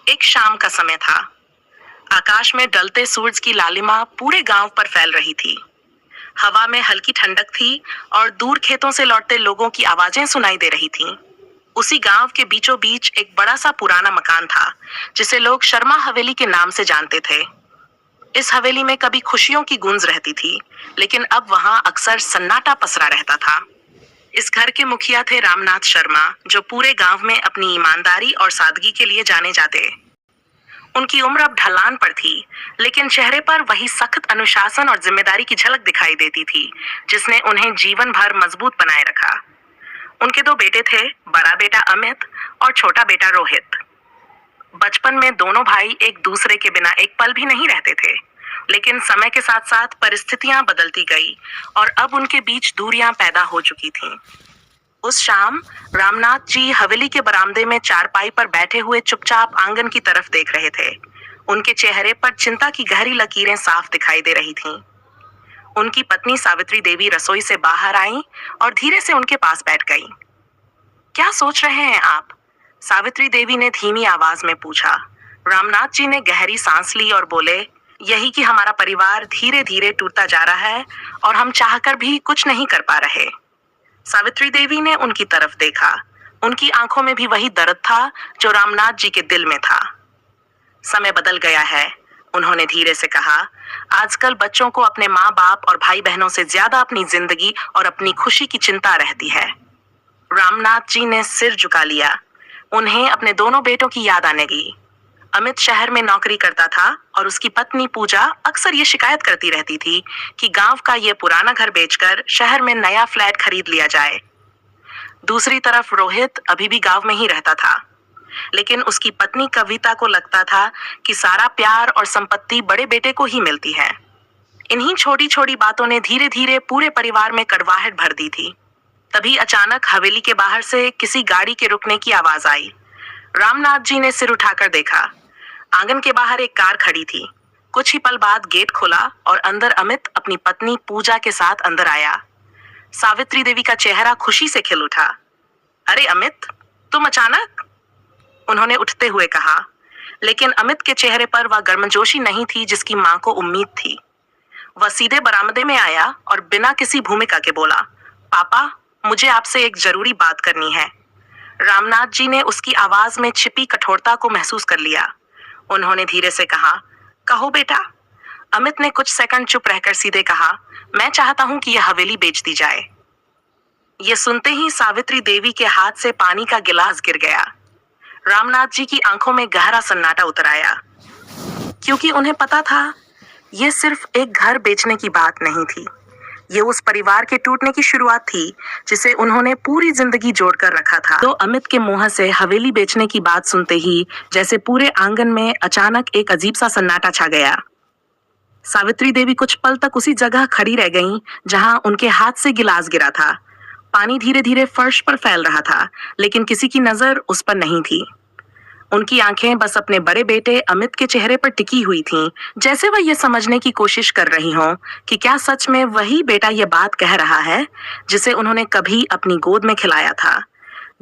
एक शाम का समय था। आकाश में ढलते सूरज की लालिमा पूरे गांव पर फैल रही थी। हवा में हल्की ठंडक थी और दूर खेतों से लौटते लोगों की आवाजें सुनाई दे रही थीं। उसी गांव के बीचों बीच एक बड़ा सा पुराना मकान था, जिसे लोग शर्मा हवेली के नाम से जानते थे। इस हवेली में कभी खुशियों की गूंज रहती थी, लेकिन अब वहां अक्सर सन्नाटा पसरा रहता था। इस घर के मुखिया थे रामनाथ शर्मा, जो पूरे गांव में अपनी ईमानदारी और सादगी के लिए जाने जाते। उनकी उम्र अब ढलान पर थी, लेकिन चेहरे पर वही सख्त अनुशासन और जिम्मेदारी की झलक दिखाई देती थी, जिसने उन्हें जीवन भर मजबूत बनाए रखा। उनके दो बेटे थे, बड़ा बेटा अमित और छोटा बेटा रोहित। बचपन में दोनों भाई एक दूसरे के बिना एक पल भी नहीं रहते थे, लेकिन समय के साथ साथ परिस्थितियां बदलती गई और अब उनके बीच दूरियां पैदा हो चुकी थीं। उस शाम रामनाथ जी हवेली के बरामदे में चारपाई पर बैठे हुए चुपचाप आंगन की तरफ देख रहे थे। उनके चेहरे पर चिंता की गहरी लकीरें साफ दिखाई दे रही थीं। उनकी पत्नी सावित्री देवी रसोई से बाहर आई और धीरे से उनके पास बैठ गई। क्या सोच रहे हैं आप? सावित्री देवी ने धीमी आवाज में पूछा। रामनाथ जी ने गहरी सांस ली और बोले, यही कि हमारा परिवार धीरे धीरे टूटता जा रहा है और हम चाहकर भी कुछ नहीं कर पा रहे। सावित्री देवी ने उनकी तरफ देखा। उनकी आंखों में भी वही दर्द था जो रामनाथ जी के दिल में था। समय बदल गया है, उन्होंने धीरे से कहा। आजकल बच्चों को अपने माँ बाप और भाई बहनों से ज्यादा अपनी जिंदगी और अपनी खुशी की चिंता रहती है। रामनाथ जी ने सिर झुका लिया। उन्हें अपने दोनों बेटों की याद आने लगी। अमित शहर में नौकरी करता था और उसकी पत्नी पूजा अक्सर ये शिकायत करती रहती थी कि गांव का ये पुराना घर बेचकर शहर में नया फ्लैट खरीद लिया जाए। दूसरी तरफ रोहित अभी भी गांव में ही रहता था, लेकिन उसकी पत्नी कविता को लगता था कि सारा प्यार और संपत्ति बड़े बेटे को ही मिलती है। इन्हीं छोटी छोटी बातों ने धीरे धीरे पूरे परिवार में कड़वाहट भर दी थी। तभी अचानक हवेली के बाहर से किसी गाड़ी के रुकने की आवाज आई। रामनाथ जी ने सिर उठाकर देखा। आंगन के बाहर एक कार खड़ी थी। कुछ ही पल बाद गेट खुला और अंदर अमित अपनी पत्नी पूजा के साथ अंदर आया। सावित्री देवी का चेहरा खुशी से खिल उठा। अरे अमित, तुम अचानक? उन्होंने उठते हुए कहा, लेकिन अमित के चेहरे पर वह गर्मजोशी नहीं थी जिसकी मां को उम्मीद थी। वह सीधे बरामदे में आया और बिना किसी भूमिका के बोला, पापा, मुझे आपसे एक जरूरी बात करनी है। रामनाथ जी ने उसकी आवाज में छिपी कठोरता को महसूस कर लिया। उन्होंने धीरे से कहा, कहो बेटा। अमित ने कुछ सेकंड चुप रहकर सीधे कहा, मैं चाहता हूं कि यह हवेली बेच दी जाए। ये सुनते ही सावित्री देवी के हाथ से पानी का गिलास गिर गया। रामनाथ जी की आंखों में गहरा सन्नाटा उतर आया, क्योंकि उन्हें पता था यह सिर्फ एक घर बेचने की बात नहीं थी। ये उस परिवार के टूटने की शुरुआत थी जिसे उन्होंने पूरी जिंदगी जोड़कर रखा था। तो अमित के मुंह से हवेली बेचने की बात सुनते ही जैसे पूरे आंगन में अचानक एक अजीब सा सन्नाटा छा गया। सावित्री देवी कुछ पल तक उसी जगह खड़ी रह गईं जहां उनके हाथ से गिलास गिरा था। पानी धीरे धीरे फर्श पर फैल रहा था, लेकिन किसी की नजर उस पर नहीं थी। उनकी आंखें बस अपने बड़े बेटे अमित के चेहरे पर टिकी हुई थीं, जैसे वह ये समझने की कोशिश कर रही हों कि क्या सच में वही बेटा ये बात कह रहा है जिसे उन्होंने कभी अपनी गोद में खिलाया था,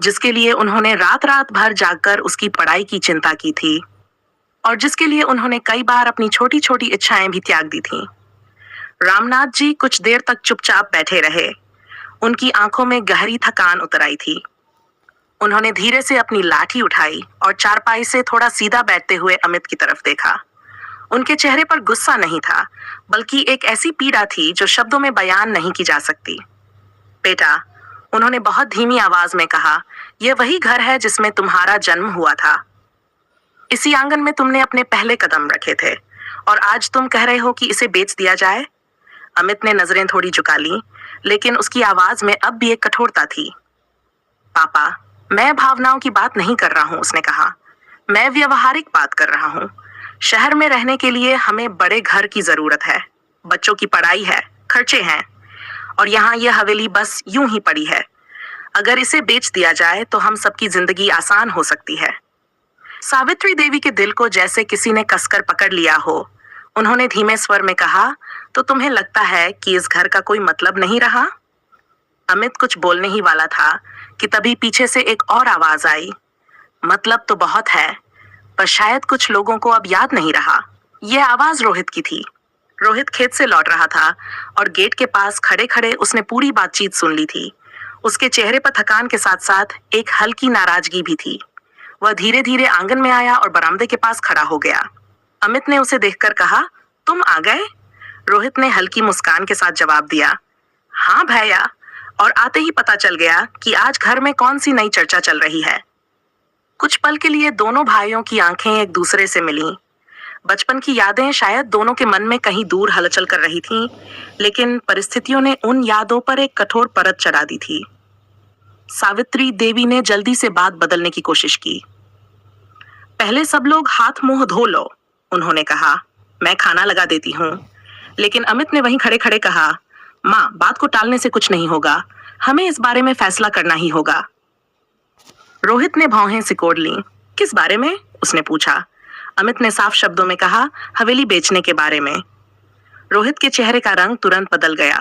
जिसके लिए उन्होंने रात रात भर जागकर उसकी पढ़ाई की चिंता की थी और जिसके लिए उन्होंने कई बार अपनी छोटी छोटी इच्छाएं भी त्याग दी थीं। रामनाथ जी कुछ देर तक चुपचाप बैठे रहे। उनकी आंखों में गहरी थकान उतर आई थी। उन्होंने धीरे से अपनी लाठी उठाई और चारपाई से थोड़ा सीधा बैठते हुए अमित की तरफ देखा। उनके चेहरे पर गुस्सा नहीं था, बल्कि एक ऐसी पीड़ा थी जो शब्दों में बयान नहीं की जा सकती। बेटा, उन्होंने बहुत धीमी आवाज में कहा, यह वही घर है जिसमें तुम्हारा जन्म हुआ था। इसी आंगन में तुमने अपने पहले कदम रखे थे और आज तुम कह रहे हो कि इसे बेच दिया जाए। अमित ने नजरें थोड़ी झुका ली, लेकिन उसकी आवाज में अब भी एक कठोरता थी। पापा, मैं भावनाओं की बात नहीं कर रहा हूं, उसने कहा। मैं व्यवहारिक बात कर रहा हूं। शहर में रहने के लिए हमें बड़े घर की जरूरत है। बच्चों की पढ़ाई है, खर्चे हैं, और यहाँ यह हवेली बस यूं ही पड़ी है। अगर इसे बेच दिया जाए तो हम सबकी जिंदगी आसान हो सकती है। सावित्री देवी के दिल को जैसे किसी ने कसकर पकड़ लिया हो। उन्होंने धीमे स्वर में कहा, तो तुम्हें लगता है कि इस घर का कोई मतलब नहीं रहा? अमित कुछ बोलने ही वाला था कि तभी पीछे से एक और आवाज आई, मतलब तो बहुत है, पर शायद कुछ लोगों को अब याद नहीं रहा। यह आवाज रोहित की थी। रोहित खेत से लौट रहा था और गेट के पास खड़े खड़े उसने पूरी बातचीत सुन ली थी। उसके चेहरे पर थकान के साथ साथ एक हल्की नाराजगी भी थी। वह धीरे धीरे आंगन में आया और बरामदे के पास खड़ा हो गया। अमित ने उसे देखकर कहा, तुम आ गए? रोहित ने हल्की मुस्कान के साथ जवाब दिया, हाँ भैया। और आते ही पता चल गया कि आज घर में कौन सी नई चर्चा चल रही है। कुछ पल के लिए दोनों भाइयों की आंखें एक दूसरे से मिलीं। बचपन की यादें शायद दोनों के मन में कहीं दूर हलचल कर रही थीं, लेकिन परिस्थितियों ने उन यादों पर एक कठोर परत चढ़ा दी थी। सावित्री देवी ने जल्दी से बात बदलने की कोशिश की। पहले सब लोग हाथ मुंह धो लो, उन्होंने कहा, मैं खाना लगा देती हूँ। लेकिन अमित ने वहीं खड़े खड़े कहा, माँ, बात को टालने से कुछ नहीं होगा, हमें इस बारे में फैसला करना ही होगा। रोहित ने भौहें सिकोड़ लीं। किस बारे में? उसने पूछा। अमित ने साफ शब्दों में कहा, हवेली बेचने के बारे में। रोहित के चेहरे का रंग तुरंत बदल गया।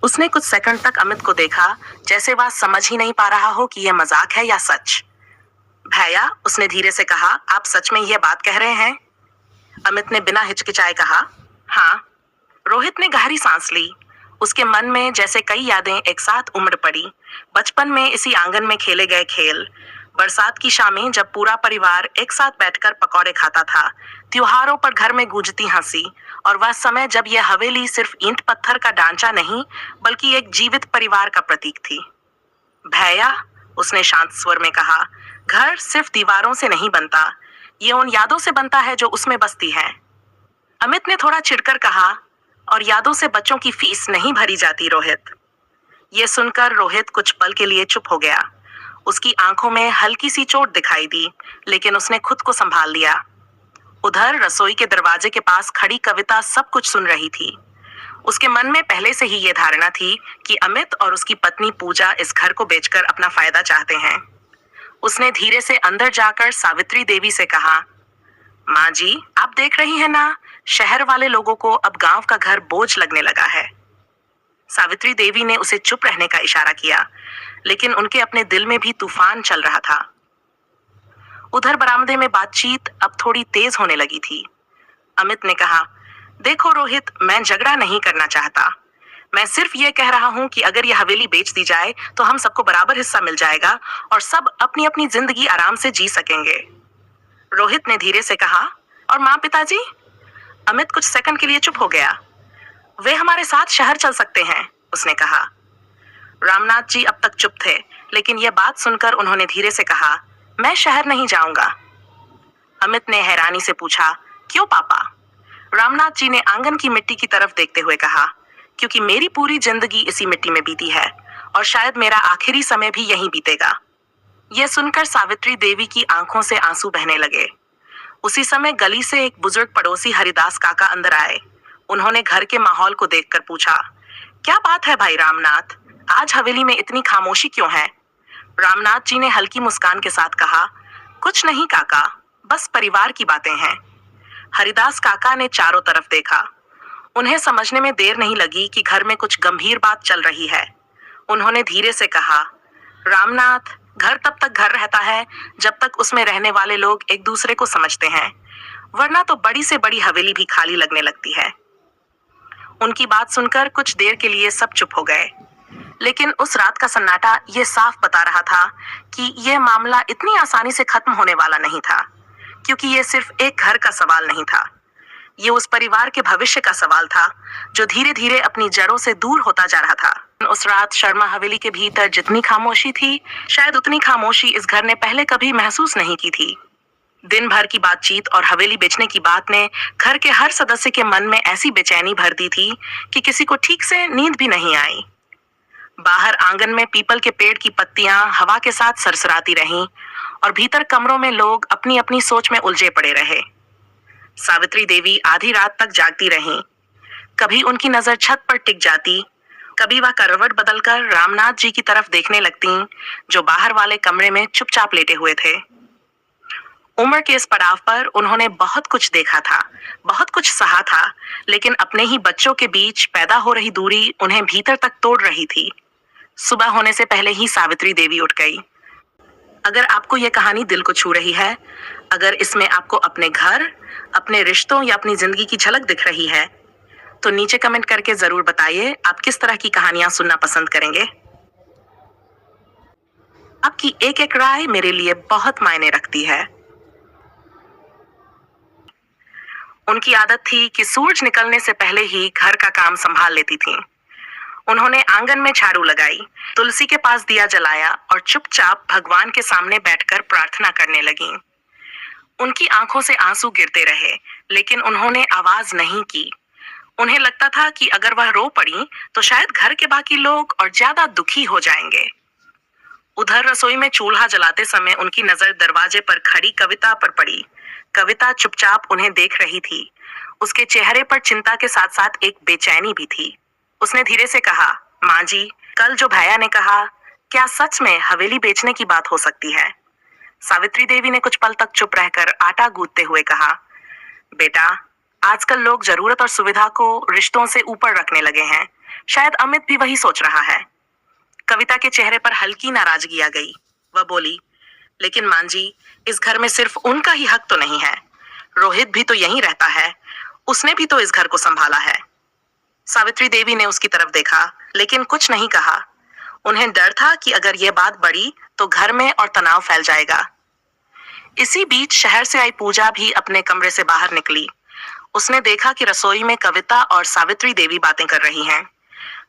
उसने कुछ सेकंड तक अमित को देखा, जैसे वह समझ ही नहीं पा रहा हो कि यह मजाक है या सच। भैया, उसने धीरे से कहा, आप सच में यह बात कह रहे हैं? अमित ने बिना हिचकिचाए कहा, हाँ। रोहित ने गहरी सांस ली। उसके मन में जैसे कई यादें एक साथ उमड़ पड़ी। बचपन में इसी आंगन में खेले गए खेल, बरसात की शामें जब पूरा परिवार एक साथ बैठकर पकौड़े खाता था, त्योहारों पर घर में गूंजती हंसी, और वह समय जब यह हवेली सिर्फ ईंट पत्थर का ढांचा नहीं बल्कि एक जीवित परिवार का प्रतीक थी। भैया, उसने शांत स्वर में कहा, घर सिर्फ दीवारों से नहीं बनता, ये उन यादों से बनता है जो उसमें बसती है। अमित ने थोड़ा चिढ़कर कहा, और यादों से बच्चों की फीस नहीं भरी जाती रोहित। ये सुनकर रोहित कुछ पल के लिए चुप हो गया। उसकी आंखों में हल्की सी चोट दिखाई दी, लेकिन उसने खुद को संभाल लिया। उधर रसोई के दरवाजे के पास खड़ी कविता सब कुछ सुन रही थी। उसके मन में पहले से ही ये धारणा थी कि अमित और उसकी पत्नी पूजा इस घर को बेचकर अपना फायदा चाहते हैं। उसने धीरे से अंदर जाकर सावित्री देवी से कहा, माँ जी, आप देख रही हैं ना, शहर वाले लोगों को अब गांव का घर बोझ लगने लगा है। सावित्री देवी ने उसे चुप रहने का इशारा किया, लेकिन उनके अपने दिल में भी तूफान चल रहा था। उधर बरामदे में बातचीत अब थोड़ी तेज होने लगी थी। अमित ने कहा, देखो रोहित, मैं झगड़ा नहीं करना चाहता। मैं सिर्फ ये कह रहा हूँ कि अगर यह हवेली बेच दी जाए तो हम सबको बराबर हिस्सा मिल जाएगा और सब अपनी अपनी जिंदगी आराम से जी सकेंगे। रोहित ने धीरे से कहा, और माँ पिताजी? अमित कुछ सेकंड के लिए चुप हो गया। वे हमारे साथ शहर चल सकते हैं, उसने कहा। रामनाथ जी अब तक चुप थे, लेकिन यह बात सुनकर उन्होंने धीरे से कहा, मैं शहर नहीं जाऊंगा। अमित ने हैरानी से पूछा, क्यों पापा? रामनाथ जी ने आंगन की मिट्टी की तरफ देखते हुए कहा, क्योंकि मेरी पूरी जिंदगी इसी मिट्टी में बीती है और शायद मेरा आखिरी समय भी यहीं बीतेगा। यह सुनकर सावित्री देवी की आंखों से आंसू बहने लगे। उसी समय गली से एक बुजुर्ग पड़ोसी हरिदास काका अंदर आए। उन्होंने घर के माहौल को देखकर पूछा, क्या बात है भाई रामनाथ, आज हवेली में इतनी खामोशी क्यों है? रामनाथ जी ने हल्की मुस्कान के साथ कहा, कुछ नहीं काका, बस परिवार की बातें हैं। हरिदास काका ने चारों तरफ देखा। उन्हें समझने में देर नहीं लगी कि घर में कुछ गंभीर बात चल रही है। उन्होंने धीरे से कहा, रामनाथ, घर तब तक घर रहता है जब तक उसमें रहने वाले लोग एक दूसरे को समझते हैं, वरना तो बड़ी से बड़ी हवेली भी खाली लगने लगती है। उनकी बात सुनकर कुछ देर के लिए सब चुप हो गए, लेकिन उस रात का सन्नाटा ये साफ बता रहा था कि यह मामला इतनी आसानी से खत्म होने वाला नहीं था, क्योंकि यह सिर्फ एक घर का सवाल नहीं था। ये उस परिवार के भविष्य का सवाल था जो धीरे धीरे अपनी जड़ों से दूर होता जा रहा था। उस रात शर्मा हवेली के भीतर जितनी खामोशी थी, शायद उतनी खामोशी इस घर ने पहले कभी महसूस नहीं की थी। दिन भर की बातचीत और हवेली बेचने की बात ने घर के हर सदस्य के मन में ऐसी बेचैनी भर दी थी कि किसी को ठीक से नींद भी नहीं आई। बाहर आंगन में पीपल के पेड़ की पत्तियां हवा के साथ सरसराती रहीं और भीतर कमरों में लोग अपनी अपनी सोच में उलझे पड़े रहे। सावित्री देवी आधी रात तक जागती रहीं। कभी उनकी नजर छत पर टिक जाती, कभी वह करवट बदलकर रामनाथ जी की तरफ देखने लगती, जो बाहर वाले कमरे में चुपचाप लेटे हुए थे। उम्र के इस पड़ाव पर उन्होंने बहुत कुछ देखा था, बहुत कुछ सहा था, लेकिन अपने ही बच्चों के बीच पैदा हो रही दूरी उन्हें भीतर तक तोड़ रही थी। सुबह होने से पहले ही सावित्री देवी उठ गई। अगर आपको ये कहानी दिल को छू रही है, अगर इसमें आपको अपने घर, अपने रिश्तों या अपनी जिंदगी की झलक दिख रही है, तो नीचे कमेंट करके जरूर बताइए आप किस तरह की कहानियां सुनना पसंद करेंगे। आपकी एक एक राय मेरे लिए बहुत मायने रखती है। उनकी आदत थी कि सूरज निकलने से पहले ही घर का काम संभाल लेती थीं। उन्होंने आंगन में झाड़ू लगाई, तुलसी के पास दिया जलाया और चुपचाप भगवान के सामने बैठकर प्रार्थना करने लगीं। उनकी आंखों से आंसू गिरते रहे, लेकिन उन्होंने आवाज नहीं की। उन्हें लगता था कि अगर वह रो पड़ी तो शायद घर के बाकी लोग और ज्यादा दुखी हो जाएंगे। उधर रसोई में चूल्हा जलाते समय उनकी नजर दरवाजे पर खड़ी कविता पर पड़ी। कविता चुपचाप उन्हें देख रही थी। उसके चेहरे पर चिंता के साथ साथ एक बेचैनी भी थी। उसने धीरे से कहा, माँ जी, कल जो भैया ने कहा, क्या सच में हवेली बेचने की बात हो सकती है? सावित्री देवी ने कुछ पल तक चुप रहकर आटा गूंथते हुए कहा, बेटा, आजकल लोग जरूरत और सुविधा को रिश्तों से ऊपर रखने लगे हैं। शायद अमित भी वही सोच रहा है। कविता के चेहरे पर हल्की नाराजगी आ गई। वह बोली, लेकिन मां जी, इस घर में सिर्फ उनका ही हक तो नहीं है। रोहित भी तो यहीं रहता है, उसने भी तो इस घर को संभाला है। सावित्री देवी ने उसकी तरफ देखा, लेकिन कुछ नहीं कहा। उन्हें डर था कि अगर यह बात बढ़ी तो घर में और तनाव फैल जाएगा। इसी बीच शहर से आई पूजा भी अपने कमरे से बाहर निकली। उसने देखा कि रसोई में कविता और सावित्री देवी बातें कर रही हैं।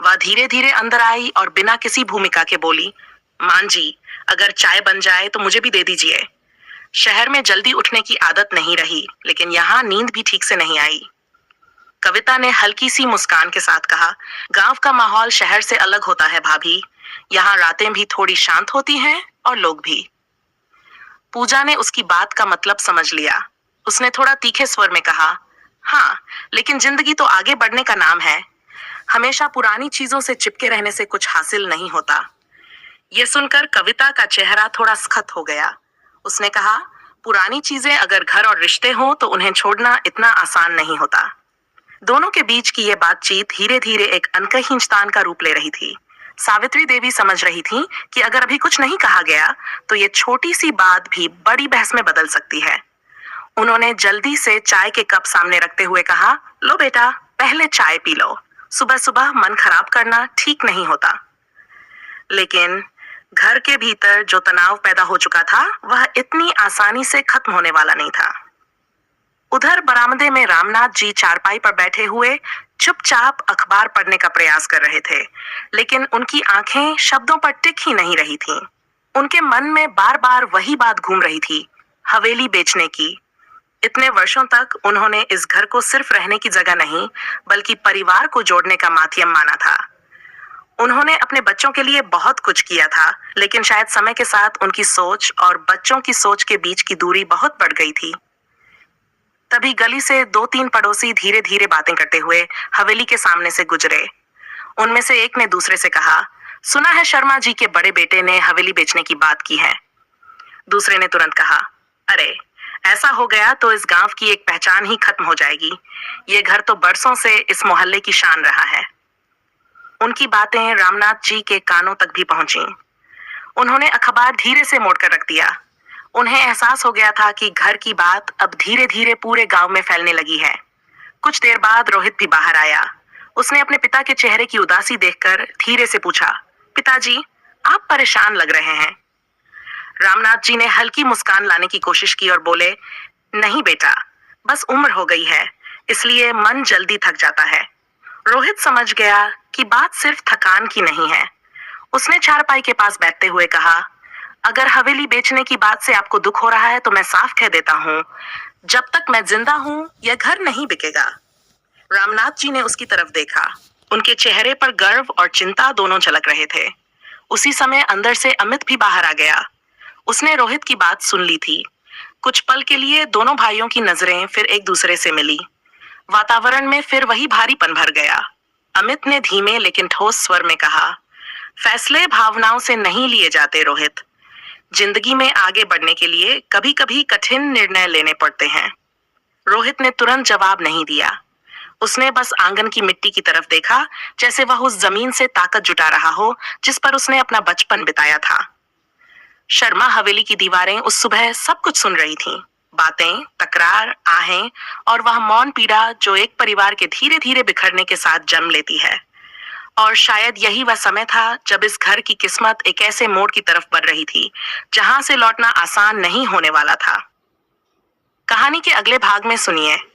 वह धीरे धीरे अंदर आई और बिना किसी भूमिका के बोली, मां जी, अगर चाय बन जाए तो मुझे भी दे दीजिए। शहर में जल्दी उठने की आदत नहीं रही, लेकिन यहाँ नींद भी ठीक से नहीं आई। कविता ने हल्की सी मुस्कान के साथ कहा, गांव का माहौल शहर से अलग होता है भाभी। यहाँ रातें भी थोड़ी शांत होती हैं और लोग भी। पूजा ने उसकी बात का मतलब समझ लिया। उसने थोड़ा तीखे स्वर में कहा, हाँ, लेकिन जिंदगी तो आगे बढ़ने का नाम है। हमेशा पुरानी चीजों से चिपके रहने से कुछ हासिल नहीं होता। यह सुनकर कविता का चेहरा थोड़ा सख्त हो गया। उसने कहा, पुरानी चीजें अगर घर और रिश्ते हों तो उन्हें छोड़ना इतना आसान नहीं होता। दोनों के बीच की यह बातचीत धीरे धीरे एक अनकहिंजतान का रूप ले रही थी। सावित्री देवी समझ रही थी कि अगर अभी कुछ नहीं कहा गया तो ये छोटी सी बात भी बड़ी बहस में बदल सकती है। उन्होंने जल्दी से चाय के कप सामने रखते हुए कहा, लो बेटा, पहले चाय पी लो। सुबह सुबह मन खराब करना ठीक नहीं होता। लेकिन घर के भीतर जो तनाव पैदा हो चुका था वह इतनी आसानी से खत्म होने वाला नहीं था। उधर बरामदे में रामनाथ जी चारपाई पर बैठे हुए चुपचाप अखबार पढ़ने का प्रयास कर रहे थे, लेकिन उनकी आंखें शब्दों पर टिक ही नहीं रही थीं। उनके मन में बार बार वही बात घूम रही थी, हवेली बेचने की। इतने वर्षों तक उन्होंने इस घर को सिर्फ रहने की जगह नहीं, बल्कि परिवार को जोड़ने का माध्यम माना था। उन्होंने अपने बच्चों के लिए बहुत कुछ किया था, लेकिन शायद समय के साथ उनकी सोच और बच्चों की सोच के बीच की दूरी बहुत बढ़ गई थी। तभी गली से दो तीन पड़ोसी धीरे धीरे बातें करते हुए हवेली के सामने से गुजरे। उनमें से एक ने दूसरे से कहा, सुना है शर्मा जी के बड़े बेटे ने हवेली बेचने की बात की है। दूसरे ने तुरंत कहा, अरे, ऐसा हो गया तो इस गांव की एक पहचान ही खत्म हो जाएगी। ये घर तो बरसों से इस मोहल्ले की शान रहा है। उनकी बातें रामनाथ जी के कानों तक भी पहुंची। उन्होंने अखबार धीरे से मोड़कर रख दिया। उन्हें एहसास हो गया था कि घर की बात अब धीरे धीरे पूरे गांव में फैलने लगी है। कुछ देर बाद रोहित भी बाहर आया। उसने अपने पिता के चेहरे की उदासी देखकर धीरे से पूछा, पिताजी, आप परेशान लग रहे हैं। रामनाथ जी ने हल्की मुस्कान लाने की कोशिश की और बोले, नहीं बेटा, बस उम्र हो गई है, इसलिए मन जल्दी थक जाता है। रोहित समझ गया कि बात सिर्फ थकान की नहीं है। उसने चारपाई के पास बैठते हुए कहा, अगर हवेली बेचने की बात से आपको दुख हो रहा है तो मैं साफ कह देता हूँ, जब तक मैं जिंदा हूँ यह घर नहीं बिकेगा। रामनाथ जी ने उसकी तरफ देखा। उनके चेहरे पर गर्व और चिंता दोनों झलक रहे थे। उसी समय अंदर से अमित भी बाहर आ गया। उसने रोहित की बात सुन ली थी। कुछ पल के लिए दोनों भाइयों की नजरें फिर एक दूसरे से मिली। वातावरण में फिर वही भारीपन भर गया। अमित ने धीमे लेकिन ठोस स्वर में कहा, फैसले भावनाओं से नहीं लिए जाते रोहित। जिंदगी में आगे बढ़ने के लिए कभी कभी कठिन निर्णय लेने पड़ते हैं। रोहित ने तुरंत जवाब नहीं दिया। उसने बस आंगन की मिट्टी की तरफ देखा, जैसे वह उस जमीन से ताकत जुटा रहा हो जिस पर उसने अपना बचपन बिताया था। शर्मा हवेली की दीवारें उस सुबह सब कुछ सुन रही थीं। बातें, तकरार, आहें और वह मौन पीड़ा जो एक परिवार के धीरे धीरे बिखरने के साथ जन्म लेती है। और शायद यही वह समय था जब इस घर की किस्मत एक ऐसे मोड़ की तरफ बढ़ रही थी जहां से लौटना आसान नहीं होने वाला था। कहानी के अगले भाग में सुनिए